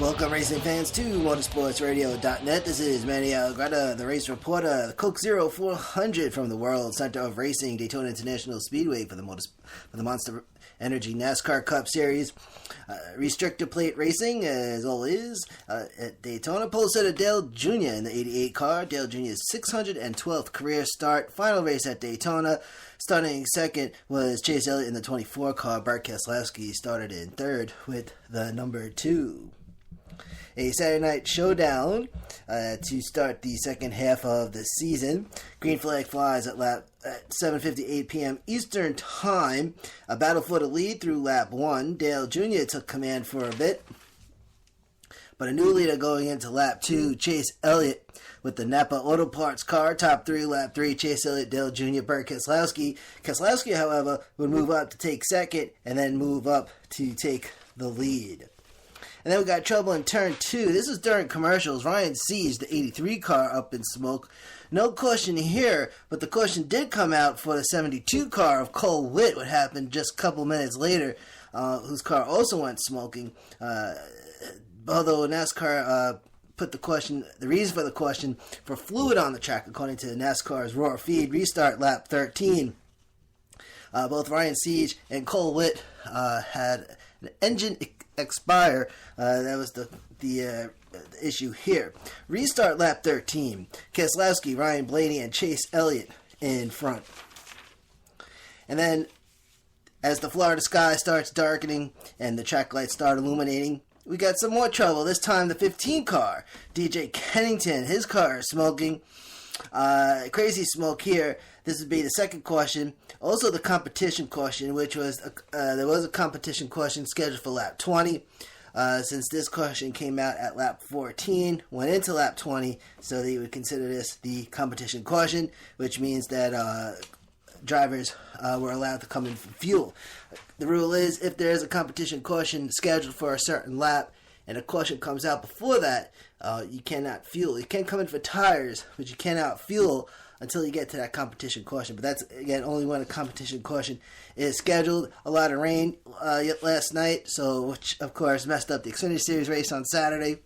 Welcome, racing fans, to motorsportsradio.net. This is Manny Algretta, the race reporter, the Coke 0400 from the World Center of Racing, Daytona International Speedway for the Monster Energy NASCAR Cup Series. Restrictor plate racing, as always, at Daytona. Pole sitter Dale Jr. in the 88 car. Dale Jr.'s 612th career start. Final race at Daytona. Starting second was Chase Elliott in the 24 car. Bart Keselowski started in third with the number 2. A Saturday night showdown to start the second half of the season. Green flag flies at 7:58 p.m. Eastern Time. A battle for the lead through lap 1. Dale Jr. took command for a bit, but a new leader going into lap 2. Chase Elliott with the Napa Auto Parts car. Top 3, lap 3. Chase Elliott, Dale Jr., Burt Keselowski. Keselowski, however, would move up to take second and then move up to take the lead. And then we got trouble in turn 2. This is during commercials. Ryan Siege, the 83 car, up in smoke. No caution here, but the caution did come out for the 72 car of Cole Witt, what happened just a couple minutes later, whose car also went smoking. Although NASCAR put the reason for the caution for fluid on the track, according to NASCAR's Roar feed. Restart lap 13. Both Ryan Siege and Cole Witt had an engine expire. That was the issue here. Restart lap 13. Keselowski, Ryan Blaney, and Chase Elliott in front. And then, as the Florida sky starts darkening and the track lights start illuminating, we got some more trouble. This time the 15 car. DJ Kennington, his car is smoking. Crazy smoke here. This would be the second caution. Also the competition caution, which was there was a competition caution scheduled for lap 20. Since this caution came out at lap 14, went into lap 20, so they would consider this the competition caution, which means that drivers were allowed to come in for fuel. The rule is, if there is a competition caution scheduled for a certain lap, and a caution comes out before that, you cannot fuel. You can come in for tires, but you cannot fuel until you get to that competition caution. But that's, again, only when a competition caution is scheduled. A lot of rain last night, which, of course, messed up the Xfinity Series race on Saturday.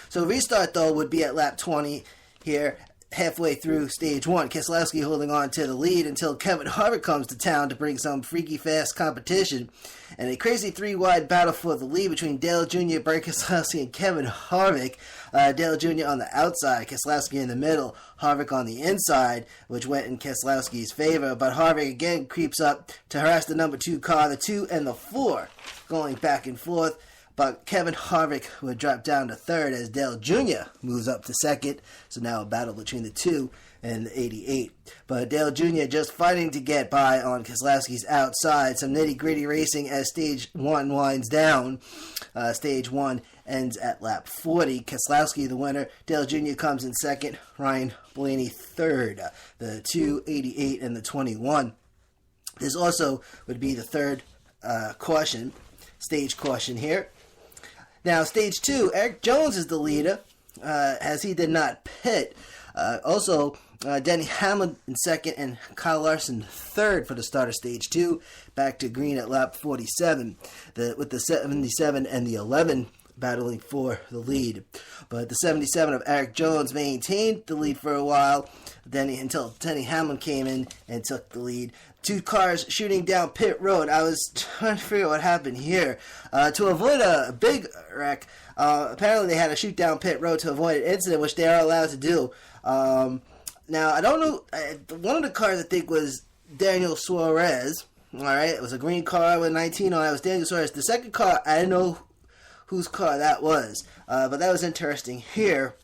So restart, though, would be at lap 20 here, halfway through stage 1. Keselowski holding on to the lead until Kevin Harvick comes to town to bring some freaky fast competition. And a crazy 3-wide battle for the lead between Dale Jr., Burt Keselowski, and Kevin Harvick. Dale Jr. on the outside, Keselowski in the middle, Harvick on the inside, which went in Keselowski's favor. But Harvick again creeps up to harass the number 2 car, the 2 and the 4, going back and forth. But Kevin Harvick would drop down to third as Dale Jr. moves up to second. So now a battle between the 2 and the 88. But Dale Jr. just fighting to get by on Keselowski's outside. Some nitty-gritty racing as stage 1 winds down. Stage 1 ends at lap 40. Keselowski the winner. Dale Jr. comes in second. Ryan Blaney third. The 2, 88, and the 21. This also would be the third caution. Stage caution here. Now, stage 2, Eric Jones is the leader, as he did not pit. Also, Denny Hamlin in second and Kyle Larson third for the start of stage 2. Back to green at lap 47, with the 77 and the 11 battling for the lead. But the 77 of Eric Jones maintained the lead for a while, until Denny Hamlin came in and took the lead. 2 cars shooting down pit road. I was trying to figure out what happened here. To avoid a big wreck, apparently they had to shoot down pit road to avoid an incident, which they are allowed to do. Now, I don't know. One of the cars, I think, was Daniel Suarez. All right, it was a green car with 19 on it. It was Daniel Suarez. The second car, I didn't know whose car that was, but that was interesting here.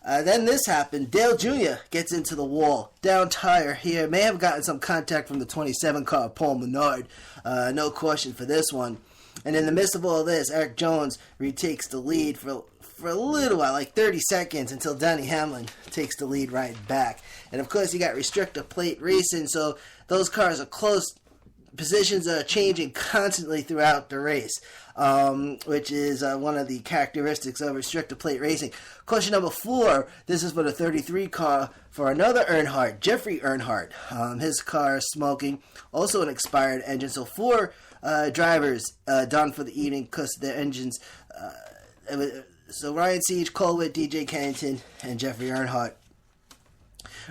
Then this happened. Dale Jr. gets into the wall. Down tire here. May have gotten some contact from the 27 car, Paul Menard. No caution for this one. And in the midst of all this, Eric Jones retakes the lead for a little while, like 30 seconds, until Denny Hamlin takes the lead right back. And of course, you got restrictor plate racing, so those cars are close. Positions are changing constantly throughout the race, which is one of the characteristics of restrictor plate racing. Caution number 4, this is for the 33 car for another Earnhardt, Jeffrey Earnhardt. His car is smoking, also an expired engine, so 4 drivers done for the evening because their engines. So Ryan Siege, Cole Witt, DJ Kennington, and Jeffrey Earnhardt.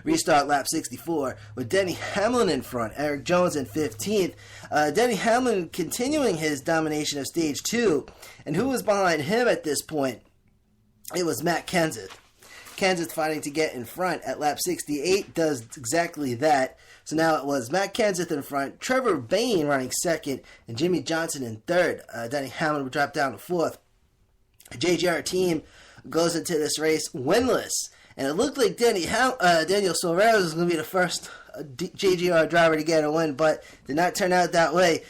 Restart lap 64 with Denny Hamlin in front, Eric Jones in 15th. Denny Hamlin continuing his domination of stage 2. And who was behind him at this point? It was Matt Kenseth. Kenseth fighting to get in front at lap 68 does exactly that. So now it was Matt Kenseth in front, Trevor Bayne running second, and Jimmy Johnson in third. Denny Hamlin would drop down to fourth. JGR team goes into this race winless. And it looked like Daniel Suarez was going to be the first JGR driver to get a win, but did not turn out that way.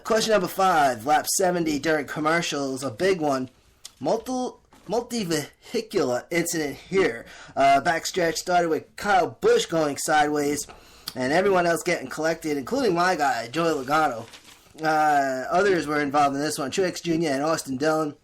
Question number 5, lap 70 during commercials, a big one. Multi-vehicular incident here. Backstretch started with Kyle Busch going sideways, and everyone else getting collected, including my guy, Joey Logano. Others were involved in this one, Truex Jr. and Austin Dillon.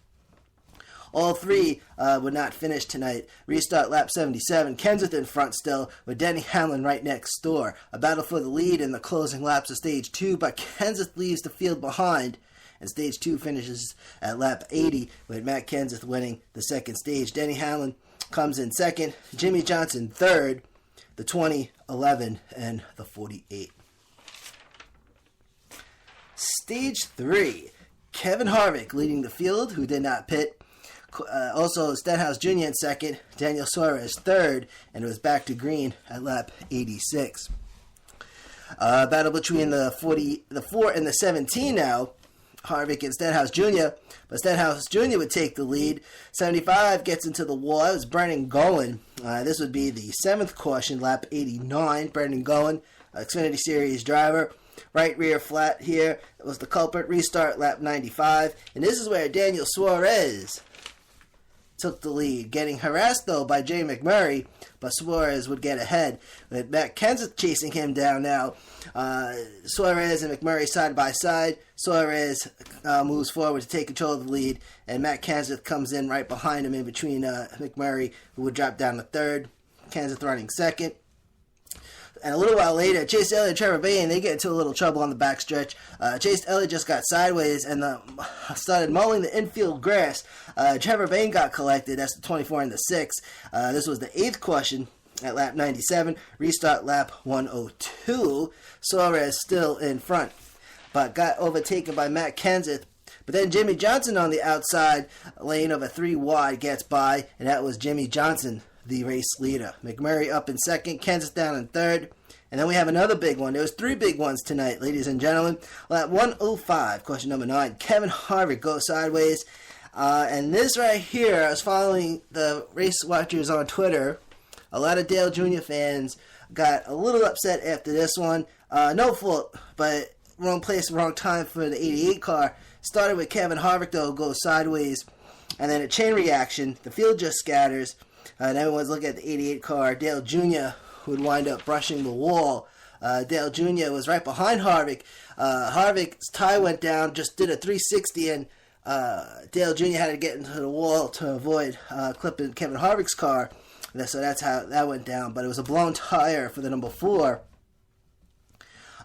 All three would not finish tonight. Restart lap 77. Kenseth in front still, with Denny Hamlin right next door. A battle for the lead in the closing laps of stage 2, but Kenseth leaves the field behind. And stage 2 finishes at lap 80, with Matt Kenseth winning the second stage. Denny Hamlin comes in second. Jimmy Johnson third. The 20, 11, and the 48. Stage 3. Kevin Harvick leading the field, who did not pit. Also, Stenhouse Jr. in second, Daniel Suarez third, and it was back to green at lap 86. Battle between the 4 and the 17 now. Harvick and Stenhouse Jr., but Stenhouse Jr. would take the lead. 75 gets into the wall. It was Brendan Gowen. This would be the 7th caution, lap 89. Brendan Gowen, Xfinity Series driver. Right rear flat here. It was the culprit. Restart lap 95. And this is where Daniel Suarez took the lead, getting harassed though by Jay McMurray, but Suarez would get ahead with Matt Kenseth chasing him down now. Suarez and McMurray side by side. Suarez moves forward to take control of the lead, and Matt Kenseth comes in right behind him in between McMurray, who would drop down to third. Kenseth running second. And a little while later, Chase Elliott and Trevor Bayne, they get into a little trouble on the backstretch. Chase Elliott just got sideways and started mowing the infield grass. Trevor Bayne got collected. That's the 24 and the 6. This was the 8th caution at lap 97. Restart lap 102. Suarez still in front, but got overtaken by Matt Kenseth. But then Jimmy Johnson on the outside lane of a 3 wide gets by, and that was Jimmy Johnson, the race leader. McMurray up in second, Kenseth down in third. And then we have another big one. There was 3 big ones tonight, ladies and gentlemen. Lap 105, question number 9. Kevin Harvick goes sideways. And this right here, I was following the race watchers on Twitter. A lot of Dale Jr. fans got a little upset after this one. No fault, but wrong place, wrong time for the 88 car. Started with Kevin Harvick, though, goes sideways. And then a chain reaction. The field just scatters. And everyone's looking at the 88 car. Dale Jr. would wind up brushing the wall. Dale Jr. was right behind Harvick. Harvick's tie went down, just did a 360, and Dale Jr. had to get into the wall to avoid clipping Kevin Harvick's car. So that's how that went down. But it was a blown tire for the number 4.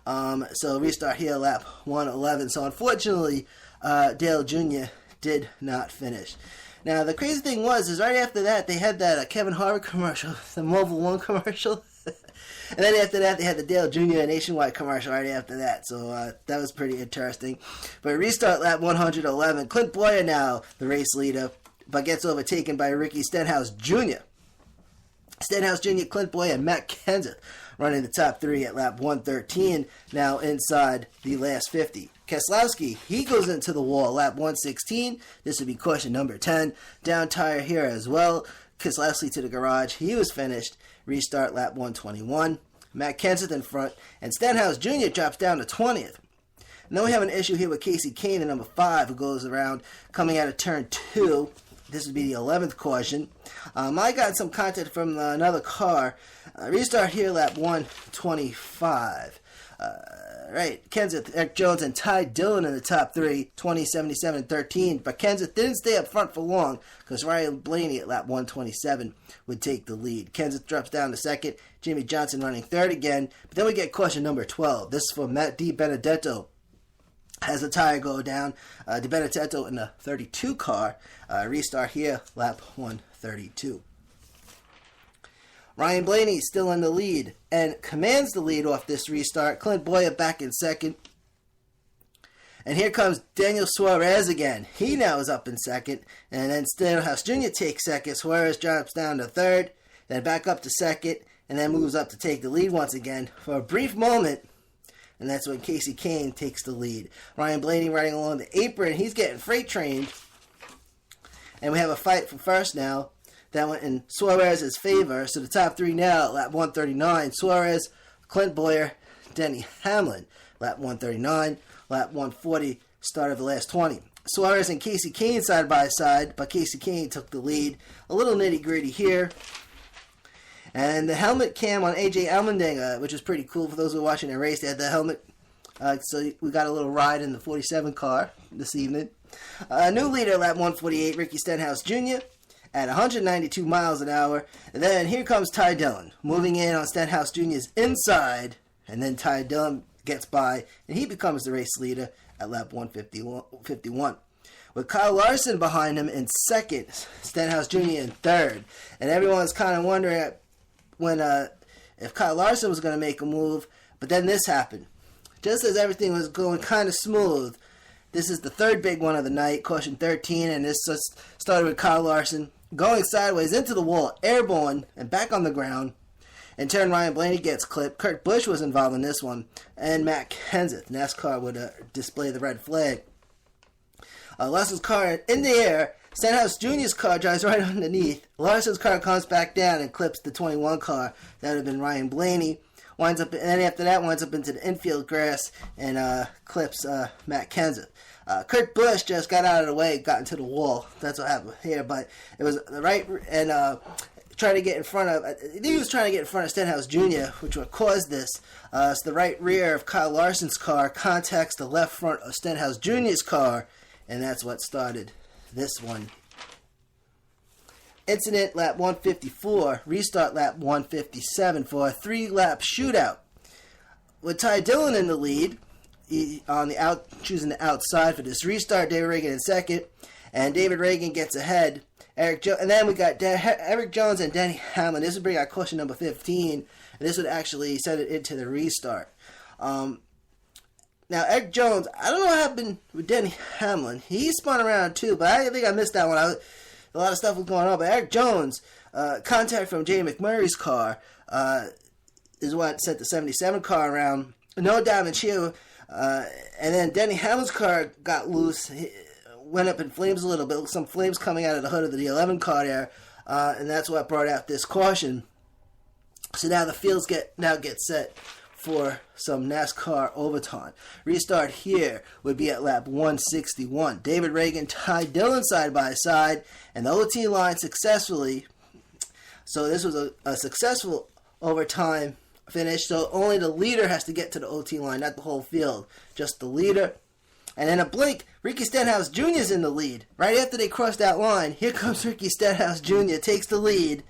So restart here, lap 111. So unfortunately, Dale Jr. did not finish. Now, the crazy thing is right after that, they had that Kevin Harvick commercial, the Mobil 1 commercial. And then after that, they had the Dale Jr. Nationwide commercial right after that. So that was pretty interesting. But restart lap 111. Clint Boyer now the race leader, but gets overtaken by Ricky Stenhouse Jr. Stenhouse Jr., Clint Boyer, and Matt Kenseth running the top 3 at lap 113, now inside the last 50. Keselowski, he goes into the wall, lap 116. This would be caution number 10. Down tire here as well. Keselowski to the garage. He was finished. Restart lap 121. Matt Kenseth in front. And Stenhouse Jr. drops down to 20th. And then we have an issue here with Casey Kane, the number 5, who goes around coming out of turn 2. This would be the 11th caution. I got some content from another car. Restart here, lap 125. Right, Kenseth, Eric Jones, and Ty Dillon in the top 3, 20, 77, and 13. But Kenseth didn't stay up front for long because Ryan Blaney at lap 127 would take the lead. Kenseth drops down to second. Jimmy Johnson running third again. But then we get caution number 12. This is for Matt DiBenedetto. has a tire go down. Di Benedetto in the 32 car. Restart here, lap 132. Ryan Blaney still in the lead and commands the lead off this restart. Clint Bowyer back in second. And here comes Daniel Suarez again. He now is up in second. And then Stenhouse Jr. takes second. Suarez drops down to third. Then back up to second. And then moves up to take the lead once again for a brief moment. And that's when Casey Kane takes the lead. Ryan Blaney riding along the apron. He's getting freight trained. And we have a fight for first now. That went in Suarez's favor. So the top three now, lap 139. Suarez, Clint Bowyer, Denny Hamlin. Lap 139. Lap 140, start of the last 20. Suarez and Casey Kane side by side, but Casey Kane took the lead. A little nitty-gritty here. And the helmet cam on AJ Allmendinger, which was pretty cool for those who are watching the race. They had the helmet. So we got a little ride in the 47 car this evening. New leader, lap 148, Ricky Stenhouse Jr. at 192 miles an hour. And then here comes Ty Dillon, moving in on Stenhouse Jr.'s inside. And then Ty Dillon gets by, and he becomes the race leader at lap 151. With Kyle Larson behind him in second, Stenhouse Jr. in third. And everyone's kind of wondering when if Kyle Larson was going to make a move, but then this happened. Just as everything was going kind of smooth, this is the third big one of the night, caution 13, and this just started with Kyle Larson going sideways into the wall, airborne, and back on the ground. In turn, Ryan Blaney gets clipped. Kurt Busch was involved in this one. And Matt Kenseth. NASCAR would display the red flag. Larson's car in the air. Stenhouse Jr.'s car drives right underneath. Larson's car comes back down and clips the 21 car. That would have been Ryan Blaney. And then after that, winds up into the infield grass and clips Matt Kenseth. Kurt Busch just got out of the way, got into the wall. That's what happened here. But it was the right... and trying to get in front of... he was trying to get in front of Stenhouse Jr., which would cause this. So the right rear of Kyle Larson's car contacts the left front of Stenhouse Jr.'s car, and that's what started this one. Incident lap 154, restart lap 157 for a 3-lap shootout. With Ty Dillon in the lead, choosing the outside for this restart, David Reagan in second, and David Reagan gets ahead. And then we got Eric Jones and Denny Hamlin. This would bring out caution number 15. And this would actually send it into the restart. Now, Eric Jones, I don't know what happened with Denny Hamlin. He spun around too, but I think I missed that one. A lot of stuff was going on. But Eric Jones, contact from Jay McMurray's car, is what sent the 77 car around. No damage here. And then Denny Hamlin's car got loose. Went up in flames a little bit, some flames coming out of the hood of the 11 car there, and that's what brought out this caution. So now the fields get set for some NASCAR overtime. Restart here would be at lap 161. David Reagan, Ty Dillon side by side, and the OT line successfully. So this was a successful overtime finish, so only the leader has to get to the OT line, not the whole field, just the leader. And in a blink, Ricky Stenhouse Jr. is in the lead. Right after they cross that line, here comes Ricky Stenhouse Jr., takes the lead,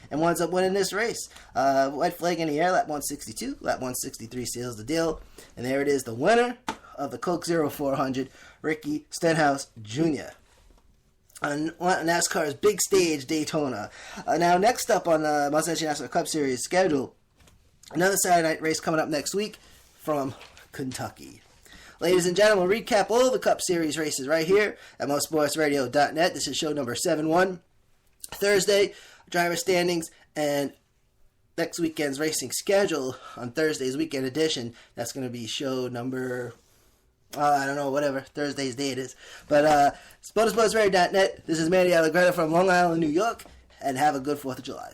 and winds up winning this race. White flag in the air, lap 162. Lap 163 seals the deal. And there it is, the winner of the Coke 0400, Ricky Stenhouse Jr. on NASCAR's big stage, Daytona. Now, next up on the Monster Energy NASCAR Cup Series schedule, another Saturday night race coming up next week from Kentucky. Ladies and gentlemen, we'll recap all the Cup Series races right here at motorsportsradio.net. This is show number 71. Thursday, driver standings and next weekend's racing schedule on Thursday's weekend edition. That's going to be show number, I don't know, whatever Thursday's date is. But motorsportsradio.net. This is Manny Allegretto from Long Island, New York, and have a good 4th of July.